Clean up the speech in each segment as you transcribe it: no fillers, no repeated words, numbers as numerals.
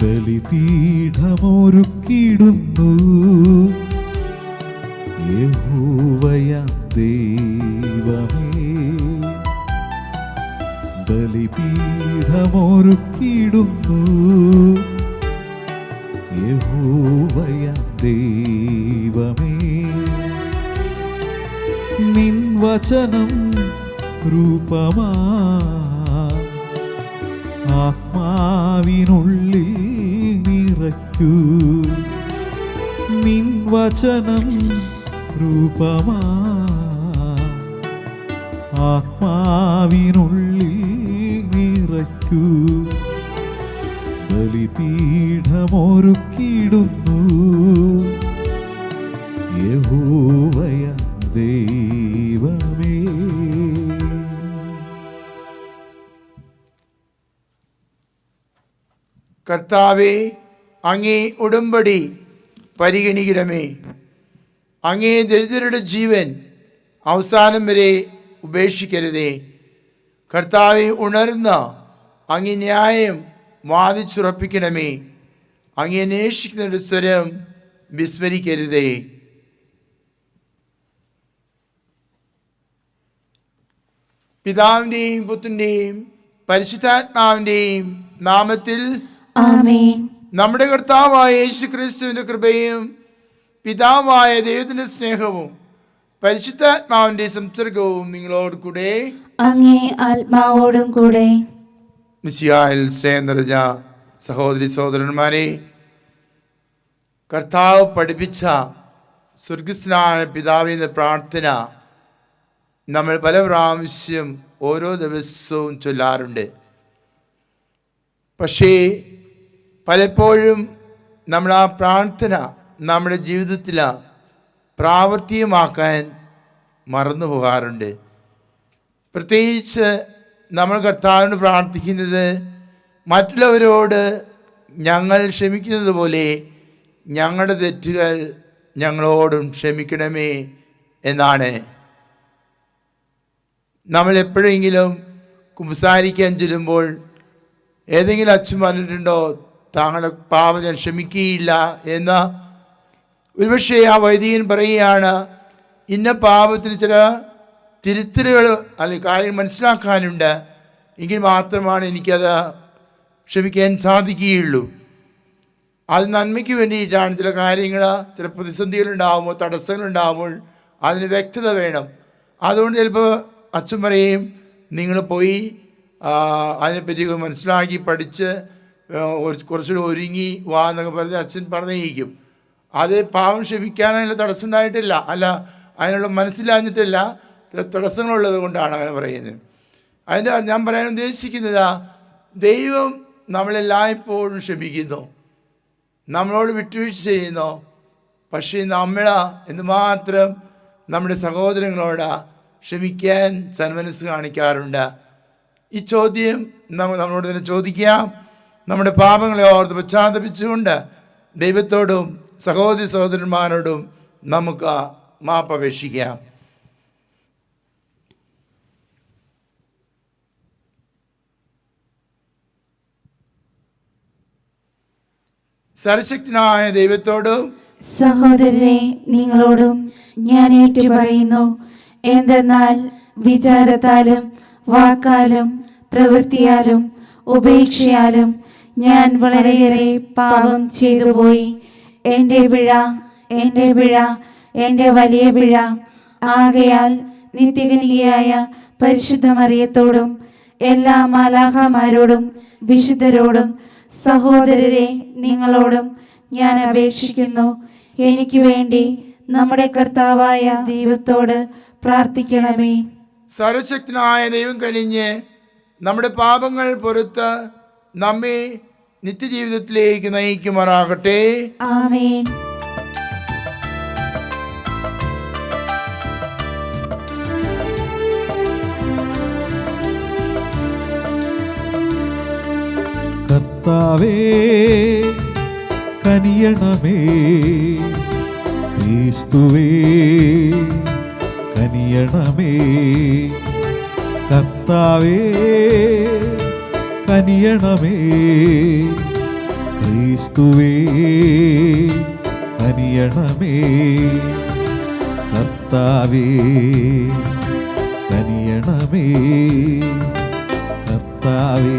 ബലിപീഠമൊരുക്കിടുന്നു യഹോവയാം ദൈവമേ. ബലിപീഠമൊരുക്കിടുന്നു യഹോവയാം ദൈവമേ. നിൻ വചനം രൂപമാ ആത്മാവിനുള്ളിൽ നിറയ്ക്കൂ. നിൻ വചനം രൂപമാ ആത്മാവിനുള്ളിൽ നിറയ്ക്കൂ. ബലിപീഠമൊരുക്കിടുന്നു യഹോവയാം ദൈവമേ. കർത്താവേ, അങ്ങേ ഉടമ്പടി പരിഗണിക്കണമേ. അങ്ങേ ദരിദ്രരുടെ ജീവൻ അവസാനം വരെ ഉപേക്ഷിക്കരുതേ. കർത്താവെ, ഉണർന്ന അങ്ങേ ന്യായം വാദിച്ചുറപ്പിക്കണമേ. അങ്ങേ അന്വേഷിക്കുന്നവരുടെ സ്വരം വിസ്മരിക്കരുതേ. പിതാവിൻ്റെയും പുത്രൻ്റെയും പരിശുദ്ധാത്മാവിൻ്റെയും നാമത്തിൽ ആമേൻ. നമ്മുടെ കർത്താവായ യേശുക്രിസ്തുവിന്റെ കൃപയും പിതാവായ ദൈവത്തിന്റെ സ്നേഹവും പരിശുദ്ധാത്മാവിന്റെ സംസർഗവും നിങ്ങളോട് കൂടെ അങ്ങേ ആത്മാവോടും കൂടെ. മിശിഹായിൽ സ്നേഹം നിറഞ്ഞ സഹോദരി സഹോദരന്മാരെ, കർത്താവ് പഠിപ്പിച്ച സ്വർഗസ്ഥനായ പിതാവിന്റെ പ്രാർത്ഥന നമ്മൾ പല പ്രാവശ്യം ഓരോ ദിവസവും ചൊല്ലാറുണ്ട്. പക്ഷേ പലപ്പോഴും നമ്മൾ ആ പ്രാർത്ഥന നമ്മുടെ ജീവിതത്തിൽ പ്രാവർത്തികമാക്കാൻ മറന്നു പോകാറുണ്ട്. പ്രത്യേകിച്ച് നമ്മൾ കർത്താവിനോട് പ്രാർത്ഥിക്കുന്നത് മറ്റുള്ളവരോട് ഞങ്ങൾ ക്ഷമിക്കുന്നത് പോലെ ഞങ്ങളുടെ തെറ്റുകൾ ഞങ്ങളോടും ക്ഷമിക്കണമേ എന്നാണ്. നമ്മൾ എപ്പോഴെങ്കിലും കുമ്പസാരിക്കാൻ ചെല്ലുമ്പോൾ ഏതെങ്കിലും അച്ഛൻ പറഞ്ഞിട്ടുണ്ടോ താങ്കളുടെ പാപം ഞാൻ ക്ഷമിക്കുകയില്ല എന്ന്? ഒരുപക്ഷെ ആ വൈദികൻ പറയുകയാണ്, ഇന്ന പാപത്തിന് ചില തിരുത്തലുകൾ അല്ലെങ്കിൽ കാര്യം മനസ്സിലാക്കാനുണ്ട്, എങ്കിൽ മാത്രമാണ് എനിക്കത് ക്ഷമിക്കാൻ സാധിക്കുകയുള്ളൂ. അത് നന്മയ്ക്ക് വേണ്ടിയിട്ടാണ്. ചില കാര്യങ്ങൾ, ചില പ്രതിസന്ധികളുണ്ടാകുമ്പോൾ, തടസ്സങ്ങളുണ്ടാകുമ്പോൾ അതിന് വ്യക്തത വേണം. അതുകൊണ്ട് ചിലപ്പോൾ അച്ഛൻ പറയും, നിങ്ങൾ പോയി അതിനെപ്പറ്റി മനസ്സിലാക്കി പഠിച്ച് കുറച്ചുകൂടി ഒരുങ്ങി വാ എന്നൊക്കെ പറഞ്ഞ് അച്ഛൻ പറഞ്ഞേക്കും. അത് പാവം ക്ഷമിക്കാനുള്ള തടസ്സം ഉണ്ടായിട്ടില്ല, അല്ല അതിനുള്ള മനസ്സിലാഞ്ഞിട്ടില്ല, ചില തടസ്സങ്ങളുള്ളത് കൊണ്ടാണ് അങ്ങനെ പറയുന്നത്. അതിൻ്റെ ഞാൻ പറയാൻ ഉദ്ദേശിക്കുന്നത്, ദൈവം നമ്മളെല്ലായ്പ്പോഴും ക്ഷമിക്കുന്നു, നമ്മളോട് വിട്ടുവീഴ്ച ചെയ്യുന്നു. പക്ഷേ നമ്മൾ എന്തുമാത്രം നമ്മുടെ സഹോദരങ്ങളോട് ക്ഷമിക്കാൻ സന്മനസ്സ് കാണിക്കാറുണ്ട്? ഈ ചോദ്യം നമ്മളോട് തന്നെ ചോദിക്കാം. നമ്മുടെ പാപങ്ങളെ ഓർത്ത് പശ്ചാത്തപിച്ചുകൊണ്ട് ദൈവത്തോടും സഹോദരി സഹോദരന്മാരോടും നമുക്ക് മാപ്പപേക്ഷിക്കാം. സർവശക്തനായ ദൈവത്തോടും സഹോദരരെ നിങ്ങളോടും ഞാൻ ഏറ്റുപറയുന്നു. എന്തെന്നാൽ വിചാരത്താലും വാക്കാലും പ്രവൃത്തിയാലും ഉപേക്ഷയാലും ഞാൻ വളരെയേറെ പാപം ചെയ്തുപോയി. എൻ്റെ പിഴ, എൻ്റെ പിഴ, എൻ്റെ വലിയ പിഴ. ആകയാൽ നിത്യകന്യകയായ പരിശുദ്ധ മറിയത്തോടും എല്ലാ മാലാഖമാരോടും വിശുദ്ധരോടും സഹോദരരെ നിങ്ങളോടും ഞാൻ അപേക്ഷിക്കുന്നു, എനിക്ക് വേണ്ടി നമ്മുടെ കർത്താവായ ദൈവത്തോട് പ്രാർത്ഥിക്കണമേ. സർവശക്തനായ ദൈവം കനിഞ്ഞ് നമ്മുടെ പാപങ്ങൾ പൊറുത്ത് നമ്മെ നിത്യജീവിതത്തിലേക്ക് നയിക്കുമാറാകട്ടെ. ആമേൻ. കർത്താവേ കനിയണമേ, ക്രിസ്തുവേ കനിയണമേ. കർത്താവേ കനിയണമേ, ക്രിസ്തുവേ കനിയണമേ, കർത്താവേ കനിയണമേ, കർത്താവേ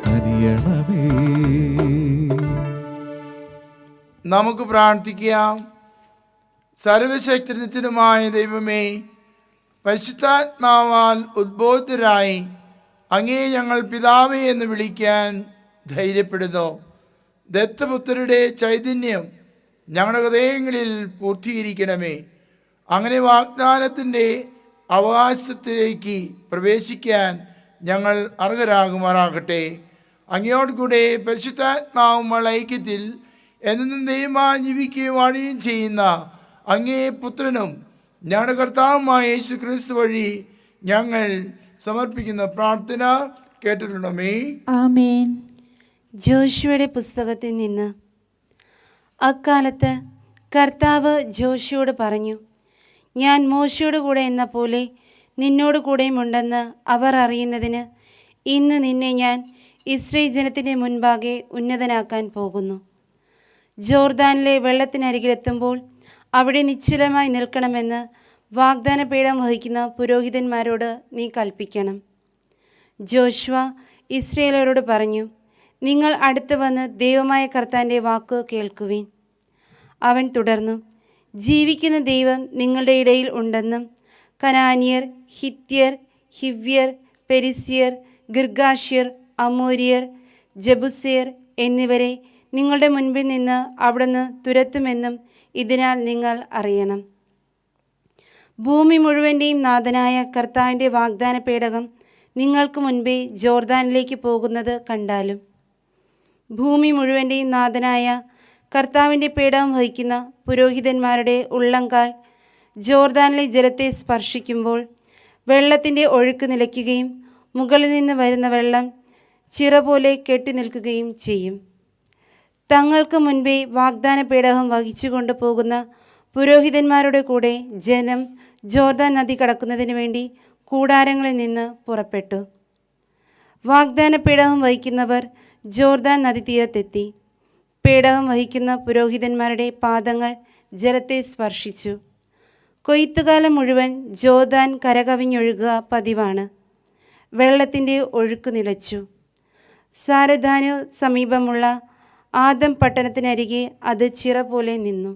കനിയണമേ. നമുക്ക് പ്രാർത്ഥിക്കാം. സർവശക്തനുമായ ദൈവമേ, പരിശുദ്ധാത്മാവാൽ ഉദ്ബോധരായി അങ്ങേ ഞങ്ങൾ പിതാവേ എന്ന് വിളിക്കാൻ ധൈര്യപ്പെടുന്നു. ദത്തപുത്രരുടെ ചൈതന്യം ഞങ്ങളുടെ ഹൃദയങ്ങളിൽ പൂർത്തീകരിക്കണമേ. അങ്ങനെ വാഗ്ദാനത്തിൻ്റെ അവകാശത്തിലേക്ക് പ്രവേശിക്കാൻ ഞങ്ങൾ അർഹരാകുമാറാകട്ടെ. അങ്ങയോട് കൂടെ പരിശുദ്ധാത്മാവുമുള്ള ഐക്യത്തിൽ എന്നും ദൈവമായി ജീവിക്കുകയും വാഴുകയും ചെയ്യുന്ന അങ്ങേ പുത്രനും ഞങ്ങളുടെ കർത്താവുമായ യേശു ക്രിസ്തു വഴി ഞങ്ങൾ സമർപ്പിക്കുന്ന പ്രാർത്ഥന കേട്ടിട്ടുണ്ടമേ. ആമേൻ. ജോഷുവയുടെ പുസ്തകത്തിൽ നിന്ന്. അക്കാലത്ത് കർത്താവ് ജോഷുവോട് പറഞ്ഞു, ഞാൻ മോശയോട് കൂടെ എന്ന പോലെ നിന്നോട് കൂടെയും ഉണ്ടെന്ന് അവർ അറിയുന്നതിന് ഇന്ന് നിന്നെ ഞാൻ ഇസ്രായേൽ ജനത്തിൻ്റെ മുൻപാകെ ഉന്നതനാക്കാൻ പോകുന്നു. ജോർദാനിലെ വെള്ളത്തിനരികിലെത്തുമ്പോൾ അവിടെ നിശ്ചലമായി നിൽക്കണമെന്ന് വാഗ്ദാനപീഠം വഹിക്കുന്ന പുരോഹിതന്മാരോട് നീ കൽപ്പിക്കണം. ജോഷുവ ഇസ്രായേലരോട് പറഞ്ഞു, നിങ്ങൾ അടുത്ത് വന്ന് ദൈവമായ കർത്താവിൻ്റെ വാക്ക് കേൾക്കുവിൻ. അവൻ തുടർന്നു, ജീവിക്കുന്ന ദൈവം നിങ്ങളുടെ ഇടയിൽ ഉണ്ടെന്നും കനാനിയർ, ഹിത്യർ, ഹിവ്യർ, പെരിസ്യർ, ഗിർഗാഷ്യർ, അമോര്യർ, ജബുസ്യർ എന്നിവരെ നിങ്ങളുടെ മുൻപിൽ നിന്ന് അവിടുന്ന് തുരത്തുമെന്നും ഇതിനാൽ നിങ്ങൾ അറിയണം. ഭൂമി മുഴുവൻ്റെയും നാഥനായ കർത്താവിൻ്റെ വാഗ്ദാന പേടകം നിങ്ങൾക്ക് മുൻപേ ജോർദാനിലേക്ക് പോകുന്നത് കണ്ടാലും, ഭൂമി മുഴുവൻ്റെയും നാഥനായ കർത്താവിൻ്റെ പേടകം വഹിക്കുന്ന പുരോഹിതന്മാരുടെ ഉള്ളംകാൽ ജോർദാനിലെ ജലത്തെ സ്പർശിക്കുമ്പോൾ വെള്ളത്തിൻ്റെ ഒഴുക്ക് നിലയ്ക്കുകയും മുകളിൽ നിന്ന് വരുന്ന വെള്ളം ചിറ പോലെ കെട്ടി നിൽക്കുകയും ചെയ്യും. തങ്ങൾക്ക് മുൻപേ വാഗ്ദാന പേടകം വഹിച്ചു കൊണ്ടുപോകുന്ന പുരോഹിതന്മാരുടെ കൂടെ ജനം ജോർദാൻ നദി കടക്കുന്നതിന് വേണ്ടി കൂടാരങ്ങളിൽ നിന്ന് പുറപ്പെട്ടു. വാഗ്ദാന പേടകം വഹിക്കുന്നവർ ജോർദാൻ നദീതീരത്തെത്തി. പേടകം വഹിക്കുന്ന പുരോഹിതന്മാരുടെ പാദങ്ങൾ ജലത്തെ സ്പർശിച്ചു. കൊയ്ത്തുകാലം മുഴുവൻ ജോർദാൻ കരകവിഞ്ഞൊഴുകുക പതിവാണ്. വെള്ളത്തിൻ്റെ ഒഴുക്ക് നിലച്ചു. സാരധാനു സമീപമുള്ള ആദം പട്ടണത്തിനരികെ അത് ചിറ പോലെ നിന്നു.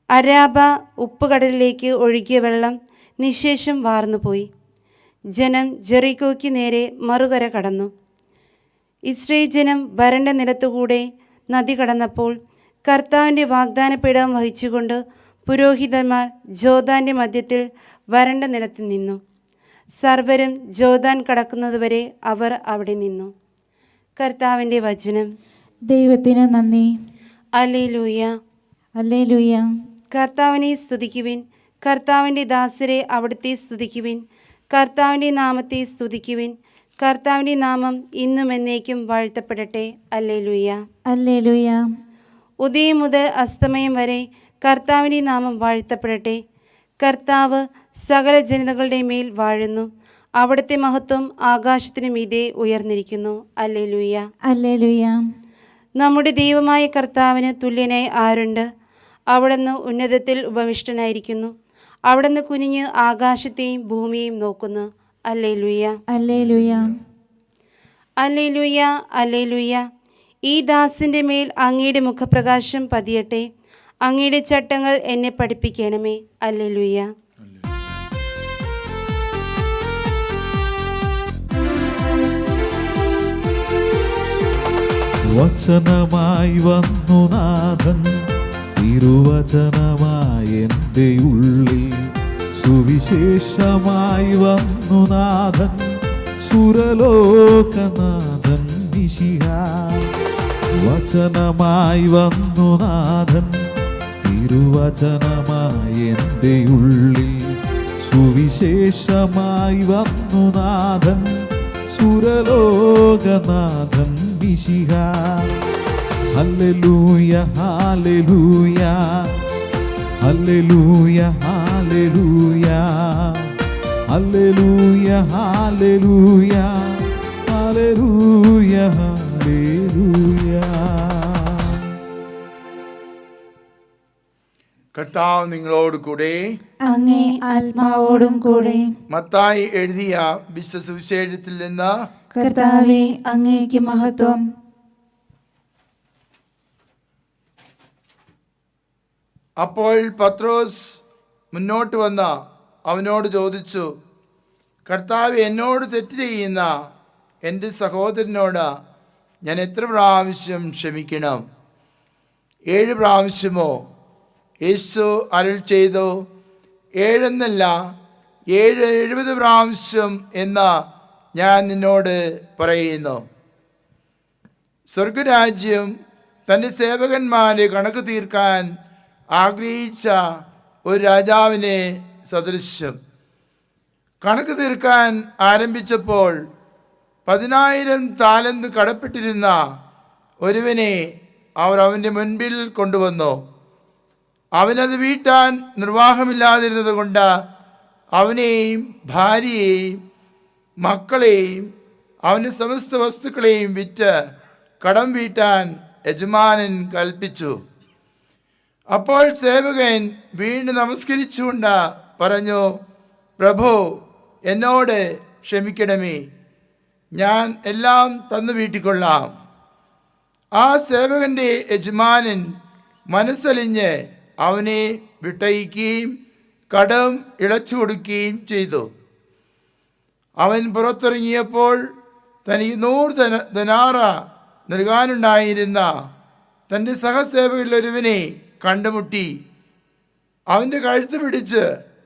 അരാബ ഉപ്പുകടലിലേക്ക് ഒഴുകിയ വെള്ളം നിശേഷം വാർന്നുപോയി. ജനം ജെറിക്കോയ്ക്ക് നേരെ മറുകര കടന്നു. ഇസ്രായേൽ ജനം വരണ്ട നിലത്തുകൂടെ നദി കടന്നപ്പോൾ കർത്താവിൻ്റെ വാഗ്ദാന പേടകം വഹിച്ചുകൊണ്ട് പുരോഹിതന്മാർ ജോർദാൻ്റെ മധ്യത്തിൽ വരണ്ട നിലത്ത് നിന്നു. സർവരും ജോർദാൻ കടക്കുന്നതുവരെ അവർ അവിടെ നിന്നു. കർത്താവിൻ്റെ വചനം. ദൈവത്തിന് നന്ദി. Hallelujah, hallelujah. കർത്താവിനെ സ്തുതിക്കുവിൻ, കർത്താവിൻ്റെ ദാസരെ അവിടുത്തെ സ്തുതിക്കുവിൻ, കർത്താവിൻ്റെ നാമത്തെ സ്തുതിക്കുവിൻ. കർത്താവിൻ്റെ നാമം ഇന്നും എന്നേക്കും വാഴ്ത്തപ്പെടട്ടെ. Hallelujah, hallelujah. ഉദയം മുതൽ അസ്തമയം വരെ കർത്താവിൻ്റെ നാമം വാഴ്ത്തപ്പെടട്ടെ. കർത്താവ് സകല ജനതകളുടെ മേൽ വാഴുന്നു. അവിടുത്തെ മഹത്വം ആകാശത്തിനു മീതെ ഉയർന്നിരിക്കുന്നു. Hallelujah, hallelujah. നമ്മുടെ ദൈവമായ കർത്താവിന് തുല്യനായി ആരുണ്ട്? അവിടുന്ന് ഉന്നതത്തിൽ ഉപവിഷ്ടനായിരിക്കുന്നു. അവിടുന്ന് കുനിഞ്ഞ് ആകാശത്തെയും ഭൂമിയെയും നോക്കുന്നു. Hallelujah, hallelujah. Hallelujah, hallelujah. ഈ ദാസിൻ്റെ മേൽ അങ്ങയുടെ മുഖപ്രകാശം പതിയട്ടെ. അങ്ങയുടെ ചട്ടങ്ങൾ എന്നെ പഠിപ്പിക്കണമേ. ഹല്ലേലൂയ. വചനമായി വന്നു നാഥൻ, തിരുവചനമായി എൻ്റെ ഉള്ളിൽ. സുവിശേഷമായി വന്നു നാഥൻ, സുരലോകനാഥൻ മിശിഹ. വചനമായി വന്നു നാഥൻ, തിരുവചനമായി എൻ്റെ ഉള്ളിൽ. സുവിശേഷമായി വന്നു നാഥൻ, സുരലോകനാഥൻ മിശിഹ. Hallelujah, hallelujah, hallelujah, hallelujah, hallelujah, hallelujah, hallelujah, hallelujah. കർത്താവ് നിങ്ങളോട് കൂടെ. അങ്ങേ ആത്മാവോടും കൂടെ. മത്തായി എഴുതിയ വിശുദ്ധ സുവിശേഷത്തിൽ നിന്ന്. കർത്താവേ, അങ്ങേക്ക് മഹത്വം. അപ്പോൾ പത്രോസ് മുന്നോട്ട് വന്ന അവനോട് ചോദിച്ചു, കർത്താവ്, എന്നോട് തെറ്റ് ചെയ്യുന്ന എൻ്റെ സഹോദരനോട് ഞാൻ എത്ര പ്രാവശ്യം ക്ഷമിക്കണം? 7 പ്രാവശ്യമോ? യേശു അരുൾ ചെയ്തു, 7 എന്നല്ല, 70 പ്രാവശ്യം എന്ന് ഞാൻ നിന്നോട് പറയുന്നു. സ്വർഗരാജ്യം തൻ്റെ സേവകന്മാരെ കണക്ക് തീർക്കാൻ ആഗ്രഹിച്ച ഒരു രാജാവിനെ സദൃശ്യം. കണക്ക് തീർക്കാൻ ആരംഭിച്ചപ്പോൾ 10,000 താലന്ത് കടപ്പെട്ടിരുന്ന ഒരുവനെ അവർ അവൻ്റെ മുൻപിൽ കൊണ്ടുവന്നു. അവനത് വീട്ടാൻ നിർവാഹമില്ലാതിരുന്നത് കൊണ്ട് അവനെയും ഭാര്യയെയും മക്കളെയും അവൻ്റെ സമസ്ത വസ്തുക്കളെയും വിറ്റ് കടം വീട്ടാൻ യജമാനൻ കൽപ്പിച്ചു. അപ്പോൾ സേവകൻ വീണ്ടും നമസ്കരിച്ചുകൊണ്ട് പറഞ്ഞു, പ്രഭു, എന്നോട് ക്ഷമിക്കണമേ, ഞാൻ എല്ലാം തന്നു വീട്ടിക്കൊള്ളാം. ആ സേവകൻ്റെ യജമാനൻ മനസ്സലിഞ്ഞ് അവനെ വിട്ടയക്കുകയും കടം ഇളച്ചു കൊടുക്കുകയും ചെയ്തു. അവൻ പുറത്തിറങ്ങിയപ്പോൾ തനിക്ക് 100 ദനാറ നൽകാനുണ്ടായിരുന്ന തൻ്റെ സഹസേവകരിൽ ഒരുവനെ കണ്ടുമുട്ടി. അവൻ്റെ കഴുത്ത് പിടിച്ച്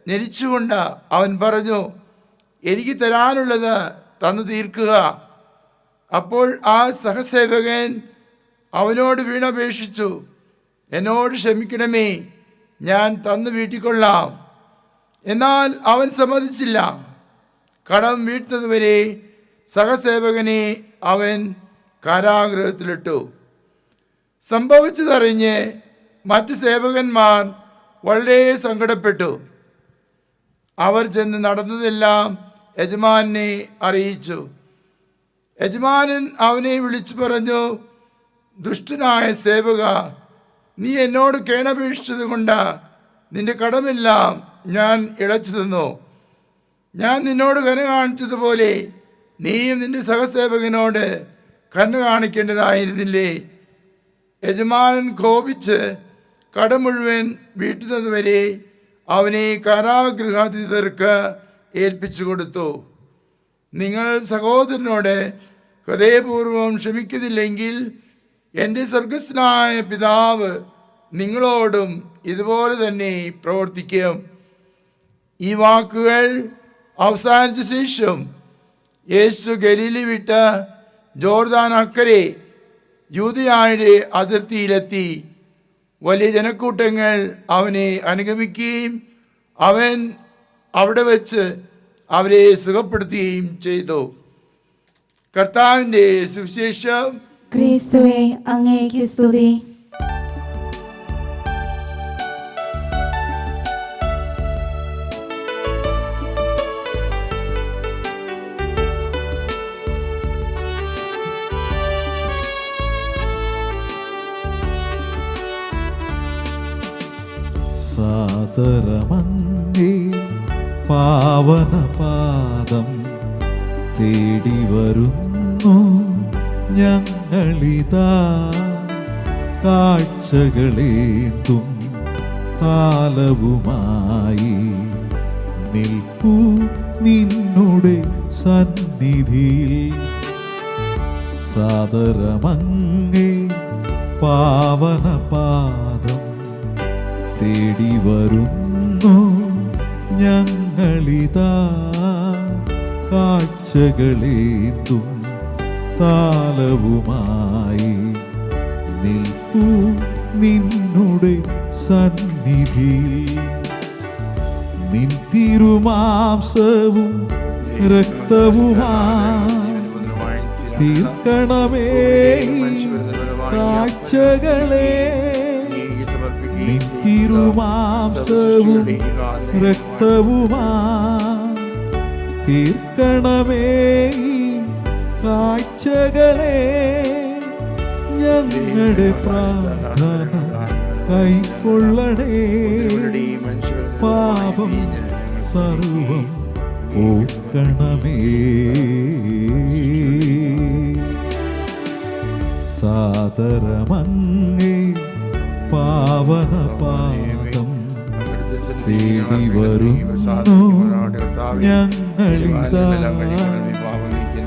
ഞെരിച്ചുകൊണ്ട് അവൻ പറഞ്ഞു, എനിക്ക് തരാനുള്ളത് തന്നു തീർക്കുക. അപ്പോൾ ആ സഹസേവകൻ അവനോട് വീണപേക്ഷിച്ചു, എന്നോട് ക്ഷമിക്കണമേ, ഞാൻ തന്നു വീട്ടിക്കൊള്ളാം. എന്നാൽ അവൻ സമ്മതിച്ചില്ല. കടം വീട്ടുന്നതുവരെ സഹസേവകനെ അവൻ കാരാഗൃഹത്തിലിട്ടു. സംഭവിച്ചതറിഞ്ഞ് മറ്റ് സേവകന്മാർ വളരെ സങ്കടപ്പെട്ടു. അവർ ചെന്ന് നടന്നതെല്ലാം യജമാനെ അറിയിച്ചു. യജമാനൻ അവനെ വിളിച്ചു പറഞ്ഞു, ദുഷ്ടനായ സേവക, നീ എന്നോട് കേണപേക്ഷിച്ചത് കൊണ്ട് നിന്റെ കടമെല്ലാം ഞാൻ ഇളച്ചു തന്നു. ഞാൻ നിന്നോട് കരുണ കാണിച്ചതുപോലെ നീയും നിന്റെ സഹസേവകനോട് കരുണ കാണിക്കേണ്ടതായിരുന്നില്ലേ? യജമാനൻ കോപിച്ച് കടം മുഴുവൻ വീട്ടുന്നതുവരെ അവനെ കാരാഗൃഹാധിപർക്ക് ഏൽപ്പിച്ചു കൊടുത്തു. നിങ്ങൾ സഹോദരനോട് ഹൃദയപൂർവ്വം ക്ഷമിക്കുന്നില്ലെങ്കിൽ എൻ്റെ സ്വർഗസ്ഥനായ പിതാവ് നിങ്ങളോടും ഇതുപോലെ തന്നെ പ്രവർത്തിക്കും. ഈ വാക്കുകൾ അവസാനിച്ച ശേഷം യേശു ഗലീലി വിട്ട് ജോർദാൻ അക്കരെ യൂദയായുടെ അതിർത്തിയിലെത്തി. വലിയ ജനക്കൂട്ടങ്ങൾ അവനെ അനുഗമിക്കുകയും അവൻ അവിടെ വെച്ച് അവരെ സുഖപ്പെടുത്തുകയും ചെയ്തു. കർത്താവിൻ്റെ സുവിശേഷം. ക്രിസ്തുവേ, അങ്ങേക്ക് സ്തുതി. സാദരമങ്ങേ പാവനപാദം തേടി വരുന്നു ഞങ്ങളിതാ. കാഴ്ചകളേന്തും താലവുമായി നിൽപ്പൂ നിന്നുടെ സന്നിധിയിൽ. സാദരമങ്ങേ പാവനപാദം തേടി വരുന്നു ഞങ്ങളിതാ. കാഴ്ചകളേന്തും താലവുമായി നിൽപ്പൂ നിന്നുടെ സന്നിധിയിൽ. നിൻ തിരുമാംസവും രക്തവുമായി തീർക്കണമേ കാഴ്ചകളെ. നിൻ തിരുമാംസവും രക്തവുമായി തീർക്കണമേ കാഴ്ചകളെ. ഞങ്ങളുടെ പ്രാർത്ഥന കൈക്കൊള്ളണേ. സർവം ഓർക്കണമേ. സാദരമങ്ങേ പാവന പാദം തേടി വരുന്നു ഞങ്ങളിതാ.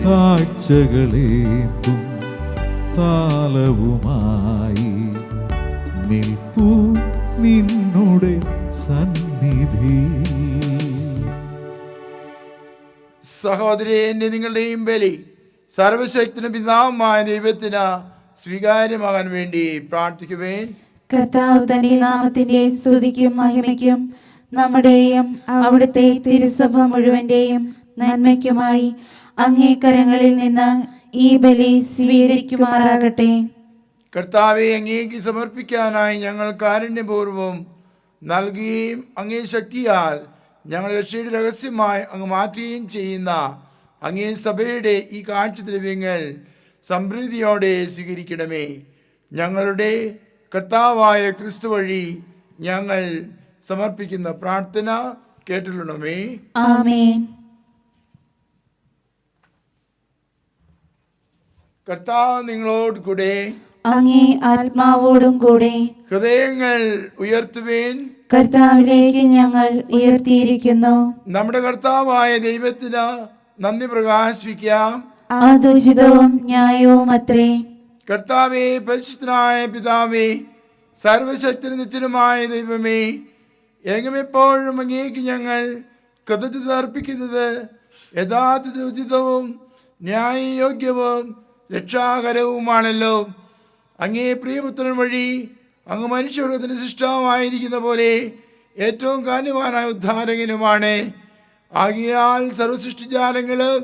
കാഴ്ചകളേന്തും താലവുമായി നിൽപ്പൂ നിന്നുടെ സന്നിധി. സഹോദരേ, നിങ്ങളുടെയും ബലി സർവശക്തിനും പിതാവുമായ ദൈവത്തിന് സ്വീകാര്യമാകാൻ വേണ്ടി പ്രാർത്ഥിക്കുവേൻ. കർത്താവ് തന്റെ നാമത്തിന്റെ സ്തുതിക്കും മഹിമയ്ക്കും നമ്മുടെയും അവിടുത്തെ തിരുസഭ മുഴുവന്റെയും നന്മയ്ക്കുമായി അങ്ങേ കരങ്ങളിൽ നിന്ന് ഈ ബലി സ്വീകരിക്കുമാറാകട്ടെ. കർത്താവെ, അങ്ങേക്ക് സമർപ്പിക്കാനായി ഞങ്ങൾ കാരുണ്യപൂർവ്വം നൽകുകയും അങ്ങേ ശക്തിയാൽ ഞങ്ങൾ രക്ഷയുടെ രഹസ്യമായി അങ്ങ് മാറ്റുകയും ചെയ്യുന്ന അങ്ങേ സഭയുടെ ഈ കാഴ്ചദ്രവ്യങ്ങൾ സമൃദ്ധിയോടെ സ്വീകരിക്കണമേ. ഞങ്ങളുടെ കർത്താവായ ക്രിസ്തു വഴി ഞങ്ങൾ സമർപ്പിക്കുന്ന പ്രാർത്ഥന കേട്ടിട്ടുള്ളമേ. ആമേൻ. കർത്താവ് നിങ്ങളോട് കൂടെ, അങ്ങേ ആത്മാവോടും കൂടെ. ഹൃദയങ്ങൾ ഉയർത്തുവേൻ. കർത്താവിലേക്ക് ഞങ്ങൾ ഉയർത്തിയിരിക്കുന്നു. നമ്മുടെ കർത്താവായ ദൈവത്തിന് നന്ദി പ്രകാശിപ്പിക്കാം. അതുചിതവും ന്യായവും അത്രേ. കർത്താവേ, പരിശുദ്ധനായ പിതാവേ, സർവശക്തനും നിത്യനുമായ ദൈവമേ, എങ്ങുമെപ്പോഴും അങ്ങേക്ക് ഞങ്ങൾ കൃതജ്ഞത അർപ്പിക്കുന്നത് യഥാർത്ഥ ഉചിതവും ന്യായയോഗ്യവും രക്ഷാകരവുമാണല്ലോ. അങ്ങേ പ്രിയപുത്രൻ വഴി അങ്ങ് മനുഷ്യവർഗത്തിന് സൃഷ്ടാവായിരിക്കുന്ന പോലെ ഏറ്റവും കാന്യവാനായ ഉദ്ധാരകനുമാണ്. ആകയാൽ സർവസൃഷ്ടിജാലങ്ങളും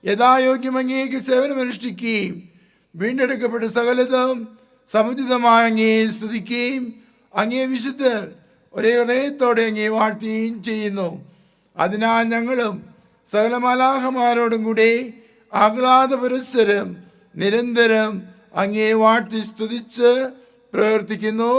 യഥായോഗ്യം അങ്ങേക്ക് സേവനമനുഷ്ഠിക്കുകയും വീണ്ടെടുക്കപ്പെട്ട സകലതും സമുചിതമായ അങ്ങേ സ്തുതിക്കുകയും അങ്ങേ വിശുദ്ധർ ഒരേ ഹൃദയത്തോടെ അങ്ങേ വാഴ്ത്തുകയും ചെയ്യുന്നു. അതിനാൽ ഞങ്ങളും സകല മാലാഖമാരോടും കൂടെ ആഹ്ലാദ പുരസ്സരം നിരന്തരം അങ്ങേ വാഴ്ത്തി സ്തുതിച്ച് പ്രവർത്തിക്കുന്നു.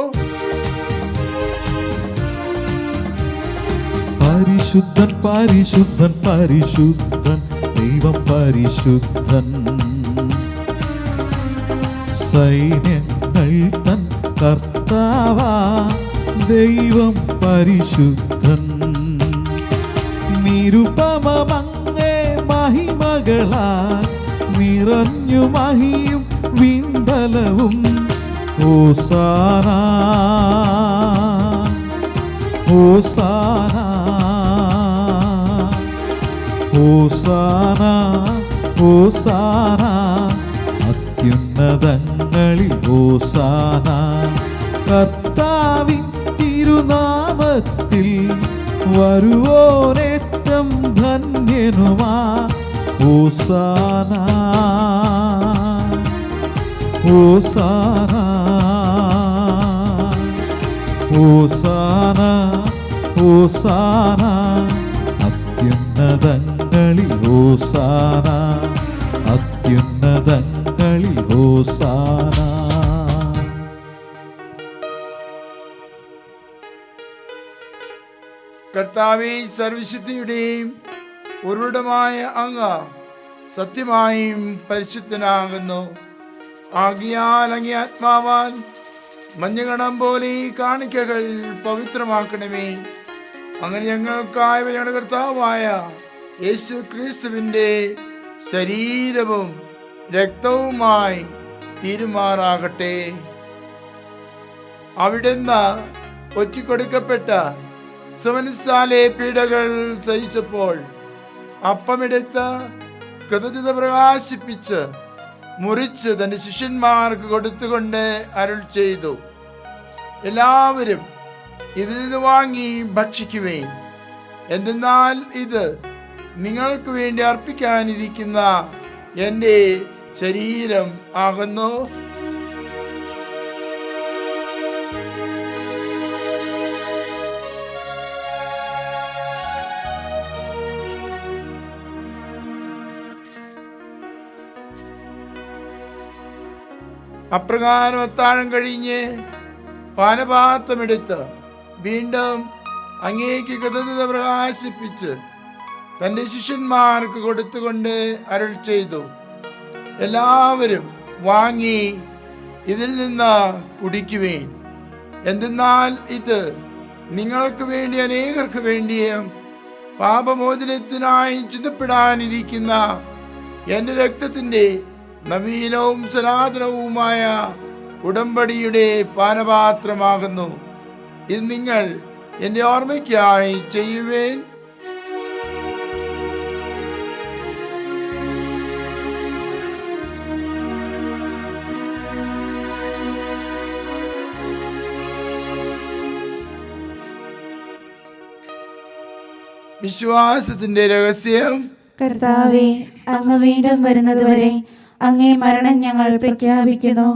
പരിശുദ്ധൻ പരിശുദ്ധൻ പരിശുദ്ധൻ ദൈവം പരിശുദ്ധൻ. സൈന്യങ്ങൾ തൻ കർത്താവാ ദൈവം പരിശുദ്ധൻ. നിരുപമമങ്ങേ മഹിമകളാൽ നിറഞ്ഞു മഹിയും വിണ്ടലവും. ഹോസാന ഹോസാന ഹോസാന ഹോസാന അത്യുന്നതങ്ങളിൽ ഹോസാന. കർത്താവിൻ തിരുനാമത്തിൽ വരുവോരേറ്റം ധന്യനുമാ. ഹോസാന ഹോസാന ഹോസാന ഹോസാന അത്യുന്നതങ്ങളിൽ ഹോസാന അത്യുന്നതങ്ങളിൽ ഹോസാന. കർത്താവേ, സർവശക്തിയുടെയും ഉറവിടമായ അങ്ങ് സത്യമായും പരിശുദ്ധനാകുന്നു. ആകിയാൽ അങ്ങേ ആത്മാവാൻ മഞ്ഞുകണം പോലെ ഈ കാണിക്കകൾ പവിത്രമാക്കണമേ. അങ്ങനെ ഞങ്ങൾക്കായ ഞങ്ങളുടെ കർത്താവായ യേശു ക്രിസ്തുവിൻ്റെ ശരീരവും രക്തവുമായി തീരുമാറാകട്ടെ. അവിടുന്ന് ഒറ്റിക്കൊടുക്കപ്പെട്ട സുമനസ്സാലെ പീഡകൾ സഹിച്ചപ്പോൾ അപ്പമെടുത്ത് കൃതജ്ഞത പ്രകാശിപ്പിച്ച് മുറിച്ച് തൻ്റെ ശിഷ്യന്മാർക്ക് കൊടുത്തുകൊണ്ട് അരുൾ ചെയ്തു, എല്ലാവരും ഇതിൽ നിന്ന് വാങ്ങി ഭക്ഷിക്കുവേൻ. എന്തെന്നാൽ ഇത് നിങ്ങൾക്ക് വേണ്ടി അർപ്പിക്കാനിരിക്കുന്ന എൻ്റെ ശരീരം ആകുന്നു. അപ്രകാരം അത്താഴം കഴിഞ്ഞ് പാനപാത്രമെടുത്ത് വീണ്ടും അങ്ങേക്ക് കൃതജ്ഞത പ്രകാശിപ്പിച്ച് തൻ്റെ ശിഷ്യന്മാർക്ക് കൊടുത്തുകൊണ്ട് അരുൾ ചെയ്തു, എല്ലാവരും വാങ്ങി ഇതിൽ നിന്ന് കുടിക്കുവേൻ. എന്തെന്നാൽ ഇത് നിങ്ങൾക്ക് വേണ്ടി അനേകർക്ക് വേണ്ടിയും പാപമോചനത്തിനായി ചിന്തപ്പെടാനിരിക്കുന്ന എൻ്റെ രക്തത്തിൻ്റെ നവീനവും സനാതനവുമായ ഉടമ്പടിയുടെ പാനപാത്രമാകുന്നു. ഇത് നിങ്ങൾ എൻ്റെ ഓർമ്മയ്ക്കായി ചെയ്യുവേൻ. വിശ്വാസത്തിന്റെ രഹസ്യം. കർത്താവേ, അങ്ങ് വീണ്ടും വരുന്നതുവരെ അങ്ങേ മരണം ഞങ്ങൾ പ്രഖ്യാപിക്കുന്നു,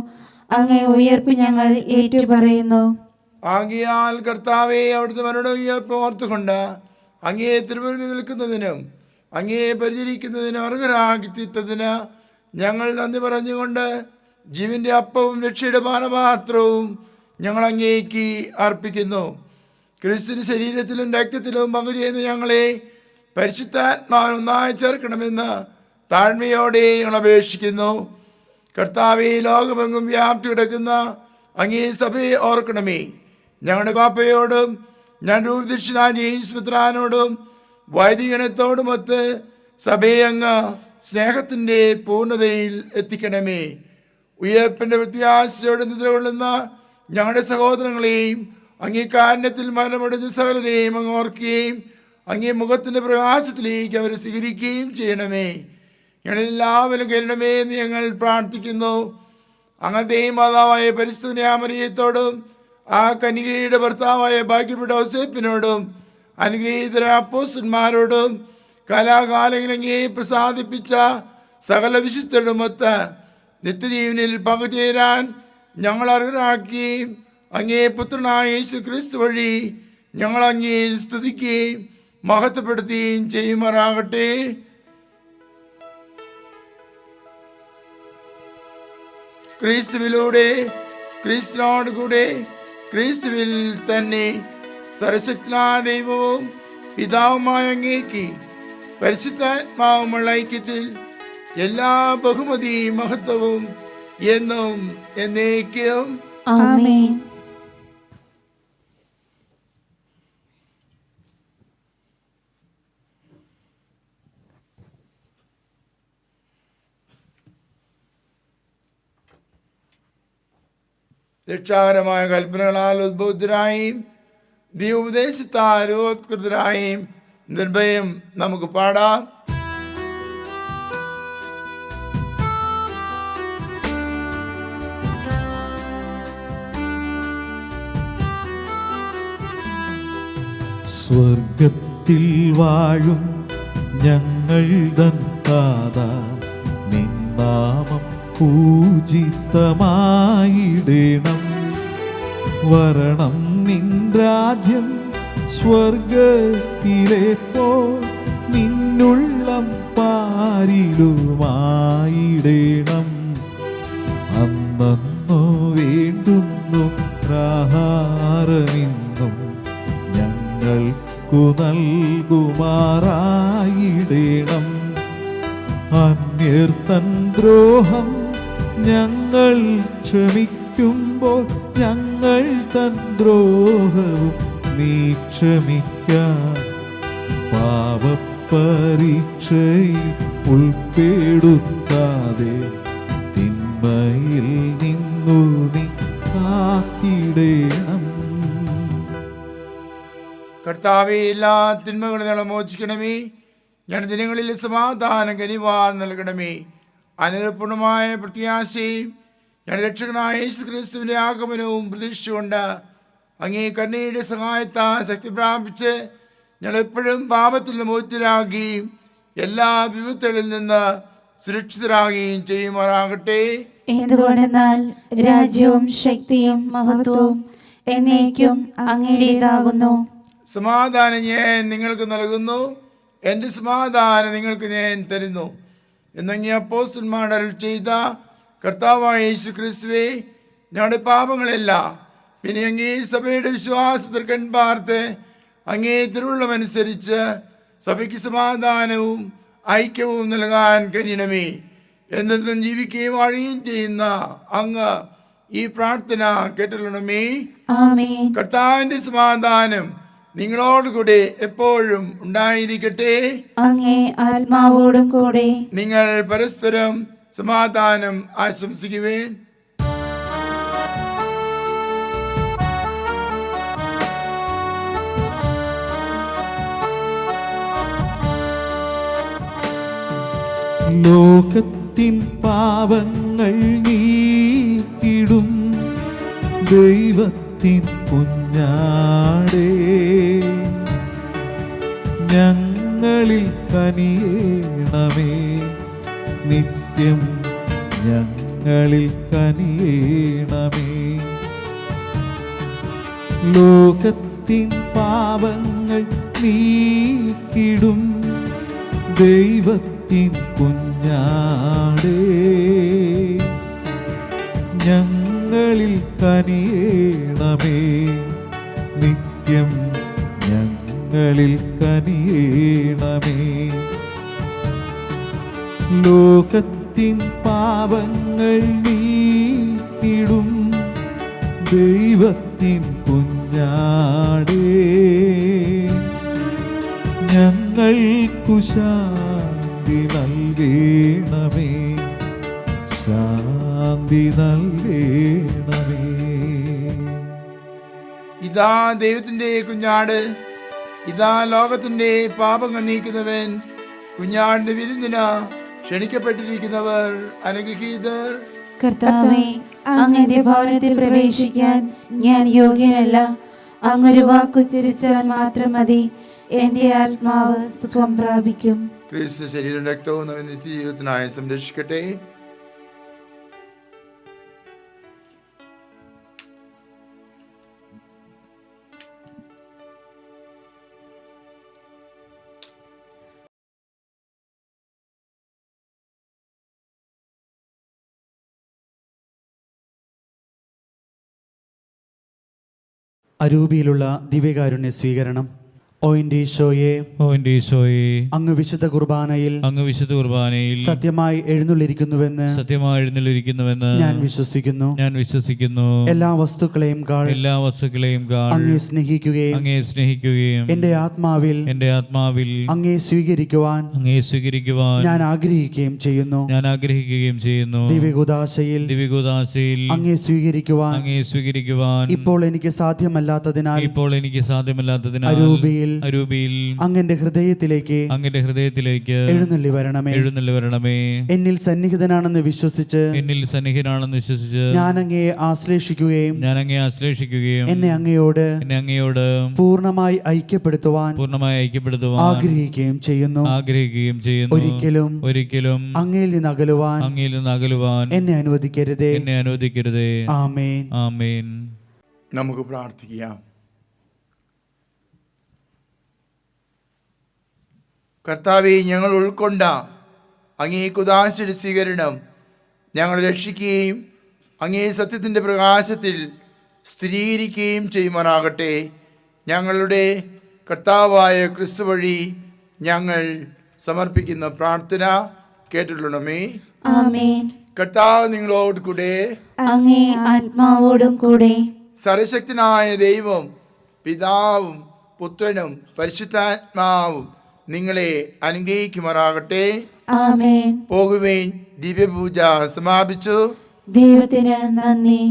അങ്ങേ ഉയർപ്പ് ഞങ്ങൾ ഏറ്റുപറയുന്നു. ആകയാൽ കർത്താവെ, അവിടുത്തെ മരണ ഉയർപ്പ് ഓർത്തുകൊണ്ട് അങ്ങേ തിരുമുന്നിൽ നിൽക്കുന്നതിനും അങ്ങേ പരിചരിക്കുന്നതിനും അർഹരാക്കി തീർത്തതിന് ഞങ്ങൾ നന്ദി പറഞ്ഞുകൊണ്ട് ജീവന്റെ അപ്പവും രക്ഷയുടെ പാനപാത്രവും ഞങ്ങൾ അങ്ങേക്ക് അർപ്പിക്കുന്നു. ക്രിസ്തുവിന്റെ ശരീരത്തിലും രക്തത്തിലും പങ്കുചെയ്യുന്ന ഞങ്ങളെ പരിശുദ്ധാത്മാവിൽ ഒന്നായി ചേർക്കണമെന്ന് താഴ്മയോടെ ഞങ്ങൾ അപേക്ഷിക്കുന്നു. കർത്താവെ, ലോകമെങ്ങും വ്യാപ്തി കിടക്കുന്ന അങ്ങേ സഭയെ ഓർക്കണമേ. ഞങ്ങളുടെ പാപ്പയോടും ഞാൻ രൂപദക്ഷിണ ജെയിംസ്പുത്രാനോടും വൈദികണത്തോടുമൊത്ത് സഭയെ അങ്ങ് സ്നേഹത്തിൻ്റെ പൂർണ്ണതയിൽ എത്തിക്കണമേ. ഉയർപ്പിൻ്റെ പ്രത്യാശയോടെ നിദ്രകൊള്ളുന്ന ഞങ്ങളുടെ സഹോദരങ്ങളെയും അങ്ങേ കാരുണ്യത്തിൽ മരണമടഞ്ഞ സകലരെയും അങ്ങ് ഓർക്കുകയും അങ്ങേ മുഖത്തിൻ്റെ പ്രകാശത്തിലേക്ക് അവരെ സ്വീകരിക്കുകയും ചെയ്യണമേ. ഞങ്ങളെല്ലാവരും കരുണമേ എന്ന് ഞങ്ങൾ പ്രാർത്ഥിക്കുന്നു. അങ്ങനത്തെ മാതാവായ പരിശുദ്ധ മറിയത്തോടും ആ കന്യകയുടെ ഭർത്താവായ ഭാഗ്യപ്പെട്ട ഔസേപ്പിനോടും അനുഗ്രഹീതര അപ്പോസ്തലന്മാരോടും കാലാകാലങ്ങളിൽ അങ്ങേ പ്രസാദിപ്പിച്ച സകല വിശുദ്ധരുമൊത്ത് നിത്യജീവനിൽ പങ്കുചേരാൻ ഞങ്ങൾ അർഹരാക്കുകയും അങ്ങേ പുത്രനായ യേശു ക്രിസ്തു വഴി ഞങ്ങൾ അങ്ങേ സ്തുതിക്കുകയും മഹത്വപ്പെടുത്തുകയും ചെയ്യുമാറാകട്ടെ. ക്രിസ്തുവിലൂടെ, ക്രിസ്തുവിനോട് കൂടെ, ക്രിസ്തുവിൽ തന്നെ സർവശക്തനായ ദൈവവും പിതാവുമായ അങ്ങേക്ക് പരിശുദ്ധാത്മാവുമുള്ള ഐക്യത്തിൽ എല്ലാ ബഹുമതിയും മഹത്വവും എന്നും എന്നേക്കും ആമേൻ. രക്ഷാകരമായ കൽപ്പനകളാൽ ഉദ്ബോധരായും ദൈവോപദേശത്താൽ രൂപോത്കൃതരായും നിർഭയം നമുക്ക് പാടാം. സ്വർഗത്തിൽ വാഴും ഞങ്ങൾ തൻ താതാ, നിൻ നാമം പൂജിതമായിടണം. വരണം നിൻ രാജ്യം സ്വർഗത്തിലെപ്പോൾ, നിന്നുള്ളം പാരിലുമായിടണം. അന്നു വേണ്ടുന്നു ആഹാരമിന്നും ഞങ്ങൾക്കു നൽകുമാറായിടണം. അന്യർ തൻ ദ്രോഹം ഞങ്ങൾ ക്ഷമിക്കുമ്പോൾ ഞങ്ങൾ തൻ ദ്രോഹവും നീ ക്ഷമിക്കാൻ. പാപപരീക്ഷയിൽ ഉൾപ്പെടുത്താതെ തിന്മയിൽ നിന്നു നീ കാത്തിടണം. കർത്താവേ, എല്ലാ തിന്മകളിൽ ഞങ്ങളെ മോചിക്കണമേ. ഞങ്ങളുടെ ദിനങ്ങളിൽ സമാധാനം കനിവാൻ നൽകണമേ. അനുരൂപമായ പ്രത്യാശയും ഞങ്ങളുടെ രക്ഷകനായ യേശു ക്രിസ്തുവിൻ്റെ ആഗമനവും പ്രതീക്ഷിച്ചുകൊണ്ട് അങ്ങേ കരുണയുടെ സഹായത്താൽ ശക്തി പ്രാപിച്ച് ഞങ്ങളെപ്പോഴും പാപത്തിൽ നിന്ന് മോചിതരാകുകയും എല്ലാ വിപത്തുകളിൽ നിന്ന് സുരക്ഷിതരാകുകയും ചെയ്യുമാറാകട്ടെ. എന്തുകൊണ്ടെന്നാൽ രാജ്യവും ശക്തിയും മഹത്വവും എന്നേക്കും അങ്ങയുടേതാകുന്നു. സമാധാനം ഞാൻ നിങ്ങൾക്ക് നൽകുന്നു, എൻ്റെ സമാധാനം നിങ്ങൾക്ക് ഞാൻ തരുന്നു എന്നങ്ങേ അപ്പോസ്തലന്മാർ അരുൾ ചെയ്ത കർത്താവായ യേശു ക്രിസ്തുവേ, ഞങ്ങളുടെ പാപങ്ങളെല്ലാം പിന്നെ അങ്ങേ സഭയുടെ വിശ്വാസത്തിൽ കൺപാർത്ത് അങ്ങേ തിരുവുള്ളമനുസരിച്ച് സഭയ്ക്ക് സമാധാനവും ഐക്യവും നൽകാൻ കഴിയണമേ. എന്നെന്നും ജീവിക്കുകയും വാഴുകയും ചെയ്യുന്ന അങ്ങ് ഈ പ്രാർത്ഥന കേട്ടുകൊള്ളണമേ. ആമേൻ. കർത്താവിന്റെ സമാധാനം നിങ്ങളോടുകൂടെ എപ്പോഴും ഉണ്ടായിരിക്കട്ടെ. അങ്ങേ ആത്മാവോടും കൂടെ. നിങ്ങൾ പരസ്പരം സമാധാനം ആശംസിക്കുവേൻ. ലോകത്തിൻ പാപങ്ങൾ നീക്കിടും ദൈവത്തിൻ കുഞ്ഞാടേ, ഞങ്ങളിൽ കനിയേണമേ. നിത്യം ഞങ്ങളിൽ കനിയേണമേ. ലോകത്തിൻ പാപങ്ങൾ നീക്കിടും ദൈവത്തിൻ കുഞ്ഞാടേ, ഞങ്ങളിൽ കനിയേണമേ. നിത്യം ഞങ്ങളിൽ കനിയേണമേ. ലോകത്തിൻ പാപങ്ങൾ നീക്കിടും ദൈവത്തിൻ കുഞ്ഞാടേ, ഞങ്ങൾക്കു ശാന്തി നൽകേണമേ. ശാന്തി നൽകേണമേ. ഇതാ ദൈവത്തിന്റെ കുഞ്ഞാട്, ഇതാ ലോകത്തിന്റെ പാപങ്ങൾ നീക്കുന്നവൻ. കുഞ്ഞാടിന്റെ വിരുന്നിന് ക്ഷണിക്കപ്പെട്ടിരിക്കുന്നവർ അനുഗ്രഹീതർ. കർത്താവേ, അങ്ങയുടെ ഭവനത്തിൽ പ്രവേശിക്കാൻ ഞാൻ യോഗ്യനല്ല. അങ്ങൊരു വാക്കുച്ചരിച്ചവൻ മാത്രം മതി, എന്റെ ആത്മാവ് സുഖം പ്രാപിക്കും. ക്രിസ്തു ശരീരം രക്തവും നമ്മെ നിത്യജീവിതത്തിനായി സംരക്ഷിക്കട്ടെ. അരൂപിയിലുള്ള ദിവ്യകാരുണ്യ സ്വീകരണം. ഓ എൻ്റെ ഈശോയെ, അങ്ങ് വിശുദ്ധ കുർബാനയിൽ സത്യമായി എഴുന്നള്ളിരിക്കുന്നുവെന്ന് ഞാൻ വിശ്വസിക്കുന്നു. എല്ലാ വസ്തുക്കളെയും അങ്ങേ സ്നേഹിക്കുകയും എൻ്റെ ആത്മാവിൽ അങ്ങേ സ്വീകരിക്കുവാൻ ഞാൻ ആഗ്രഹിക്കുകയും ചെയ്യുന്നു. ദിവ്യകൂദാശയിൽ അങ്ങേ സ്വീകരിക്കുവാൻ ഇപ്പോൾ എനിക്ക് സാധ്യമല്ലാത്തതിനാൽ അരൂപിയിൽ അങ്ങന്റെ ഹൃദയത്തിലേക്ക് എഴുന്നള്ളി വരണമേ. എന്നിൽ സന്നിഹിതനാണെന്ന് വിശ്വസിച്ച് ഞാൻ അങ്ങയെ ആശ്ലേഷിക്കുകയും എന്നെ അങ്ങയോട് പൂർണ്ണമായി ഐക്യപ്പെടുത്തുവാൻ ആഗ്രഹിക്കുകയും ചെയ്യുന്നു. ഒരിക്കലും അങ്ങയിൽ നിന്ന് അകലുവാൻ എന്നെ അനുവദിക്കരുതേ. ആമേൻ. നമുക്ക് പ്രാർത്ഥിക്കാം. കർത്താവെ, ഞങ്ങൾ ഉൾക്കൊണ്ട അങ്ങേ കുദാശയുടെ സ്വീകരണം ഞങ്ങൾ രക്ഷിക്കുകയും അങ്ങേ സത്യത്തിൻ്റെ പ്രകാശത്തിൽ സ്ഥിരീകരിക്കുകയും ചെയ്യുമാറാകട്ടെ. ഞങ്ങളുടെ കർത്താവായ ക്രിസ്തു വഴി ഞങ്ങൾ സമർപ്പിക്കുന്ന പ്രാർത്ഥന കേട്ടിട്ടുള്ളമേ. ആമേൻ. കർത്താവ് നിങ്ങളോട് കൂടെ, അങ്ങേ ആത്മാവോടും കൂടെ. സർവശക്തനായ ദൈവം പിതാവും പുത്രനും പരിശുദ്ധാത്മാവും നിങ്ങളെ അനുഗ്രഹിക്കുമാറാകട്ടെ. ആമേൻ. പോകുവേൻ. ദിവ്യപൂജ സമാപിച്ചു. ദൈവത്തിന് നന്ദി.